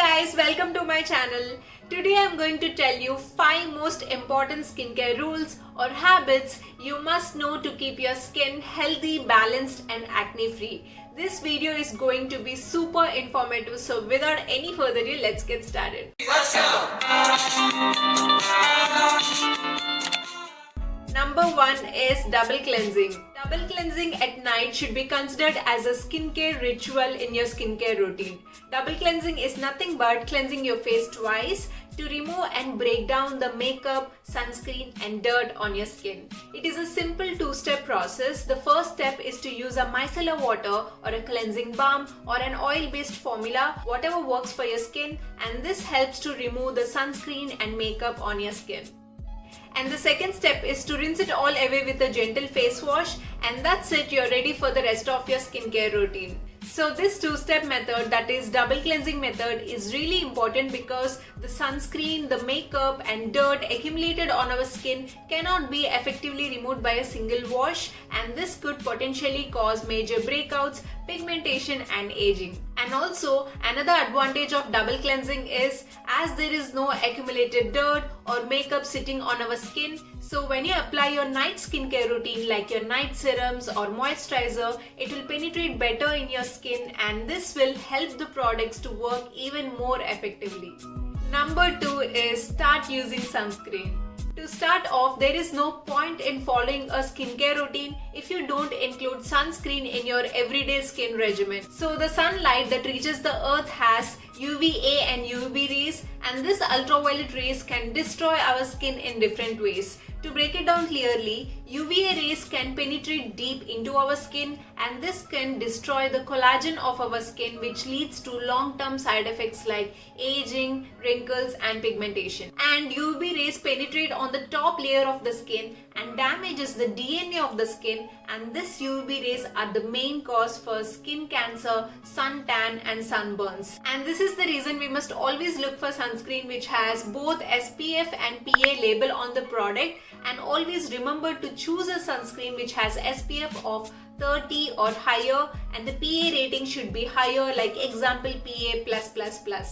guys, welcome to my channel. Today I am going to tell you 5 most important skincare rules or habits you must know to keep your skin healthy, balanced and acne free. This video is going to be super informative, so without any further ado, let's get started. Let's go! Number 1 is double cleansing. Double cleansing at night should be considered as a skincare ritual in your skincare routine. Double cleansing is nothing but cleansing your face twice to remove and break down the makeup, sunscreen and dirt on your skin. It is a simple 2-step process. The first step is to use a micellar water or a cleansing balm or an oil-based formula, whatever works for your skin, and this helps to remove the sunscreen and makeup on your skin. And the second step is to rinse it all away with a gentle face wash, and that's it, you're ready for the rest of your skincare routine. So this 2-step method, that is double cleansing method, is really important because the sunscreen, the makeup and dirt accumulated on our skin cannot be effectively removed by a single wash, and this could potentially cause major breakouts, pigmentation and aging. And also another advantage of double cleansing is, as there is no accumulated dirt or makeup sitting on our skin, so when you apply your night skincare routine like your night serums or moisturizer, it will penetrate better in your skin, and this will help the products to work even more effectively. Number 2 is start using sunscreen. To start off, there is no point in following a skincare routine if you don't include sunscreen in your everyday skin regimen. So the sunlight that reaches the earth has UVA and UVB rays, and this ultraviolet rays can destroy our skin in different ways. To break it down clearly, UVA rays can penetrate deep into our skin, and this can destroy the collagen of our skin, which leads to long-term side effects like aging, wrinkles and pigmentation. And UVB rays penetrate on the top layer of the skin and damages the DNA of the skin, and these UVB rays are the main cause for skin cancer, suntan and sunburns. And this is the reason we must always look for sunscreen which has both SPF and PA label on the product, and always remember to choose a sunscreen which has SPF of 30 or higher, and the PA rating should be higher, like example PA+++.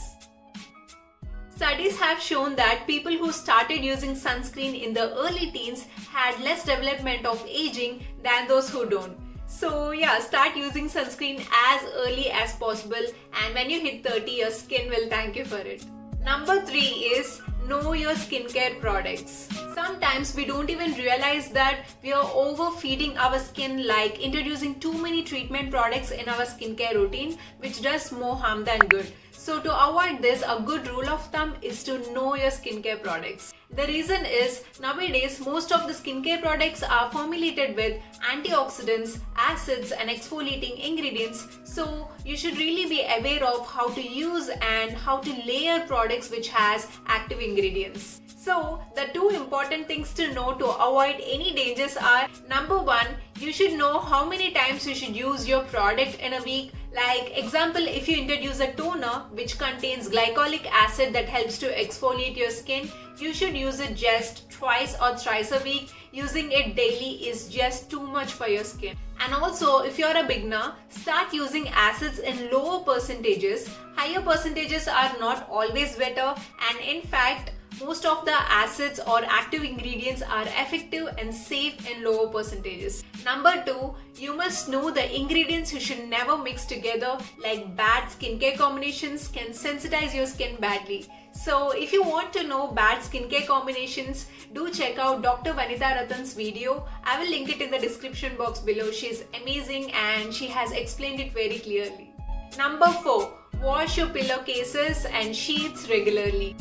Studies have shown that people who started using sunscreen in the early teens had less development of aging than those who don't. So yeah, start using sunscreen as early as possible, and when you hit 30, your skin will thank you for it. Number 3 is know your skincare products. Sometimes we don't even realize that we are overfeeding our skin, like introducing too many treatment products in our skincare routine, which does more harm than good. So to avoid this, a good rule of thumb is to know your skincare products. The reason is, nowadays most of the skincare products are formulated with antioxidants, acids and exfoliating ingredients, so you should really be aware of how to use and how to layer products which has active ingredients. So the 2 important things to know to avoid any dangers are, number 1, you should know how many times you should use your product in a week. Like example, if you introduce a toner which contains glycolic acid that helps to exfoliate your skin, you should use it just twice or thrice a week. Using it daily is just too much for your skin. And also, if you're a beginner, start using acids in lower percentages. Higher percentages are not always better, and in fact, most of the acids or active ingredients are effective and safe in lower percentages. Number 2, you must know the ingredients you should never mix together, like bad skincare combinations can sensitize your skin badly. So if you want to know bad skincare combinations, do check out Dr. Vanitha Rathan's video. I will link it in the description box below. She's amazing and she has explained it very clearly. Number 4, wash your pillowcases and sheets regularly.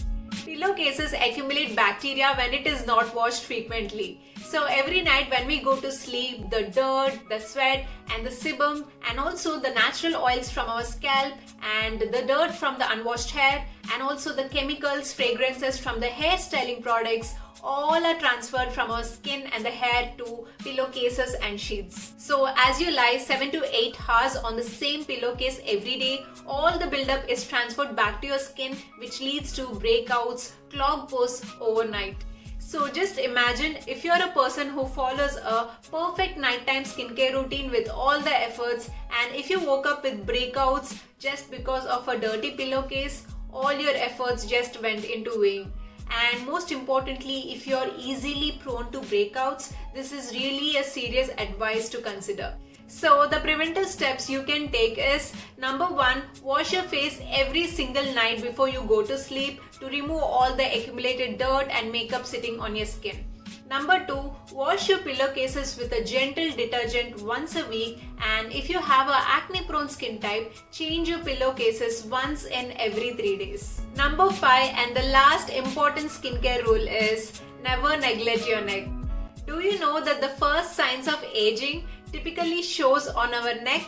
Pillowcases accumulate bacteria when it is not washed frequently. So every night when we go to sleep, the dirt, the sweat and the sebum, and also the natural oils from our scalp and the dirt from the unwashed hair, and also the chemicals, fragrances from the hair styling products, all are transferred from our skin and the hair to pillowcases and sheets. So as you lie 7 to 8 hours on the same pillowcase every day, all the buildup is transferred back to your skin, which leads to breakouts, clogged pores overnight. So just imagine if you're a person who follows a perfect nighttime skincare routine with all the efforts, and if you woke up with breakouts just because of a dirty pillowcase, all your efforts just went into vain. And most importantly, if you're easily prone to breakouts, this is really a serious advice to consider. So the preventive steps you can take is number 1, wash your face every single night before you go to sleep to remove all the accumulated dirt and makeup sitting on your skin. Number 2, wash your pillowcases with a gentle detergent once a week, and if you have a acne prone skin type, change your pillowcases once in every 3 days. Number 5 and the last important skincare rule is never neglect your neck. Do you know that the first signs of aging typically shows on our neck?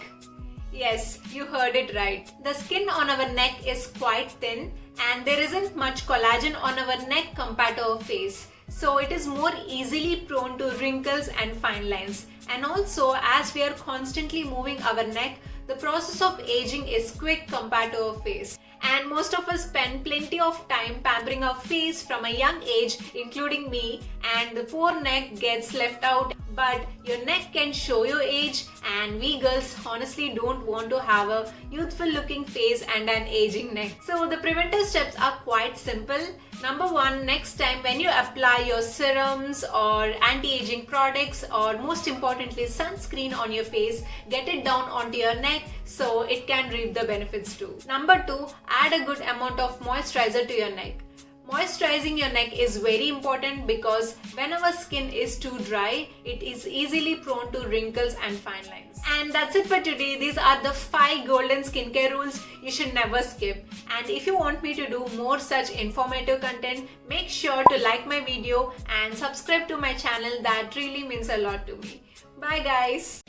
Yes, you heard it right. The skin on our neck is quite thin and there isn't much collagen on our neck compared to our face. So it is more easily prone to wrinkles and fine lines. And also, as we are constantly moving our neck, the process of aging is quick compared to our face. And most of us spend plenty of time pampering our face from a young age, including me, and the poor neck gets left out. But your neck can show your age, and we girls honestly don't want to have a youthful looking face and an aging neck. So the preventive steps are quite simple. Number 1, next time when you apply your serums or anti-aging products, or most importantly sunscreen on your face, get it down onto your neck so it can reap the benefits too. Number 2, add a good amount of moisturizer to your neck. Moisturizing your neck is very important because when our skin is too dry, it is easily prone to wrinkles and fine lines. And that's it for today. These are the 5 golden skincare rules you should never skip. And if you want me to do more such informative content, make sure to like my video and subscribe to my channel. That really means a lot to me. Bye guys.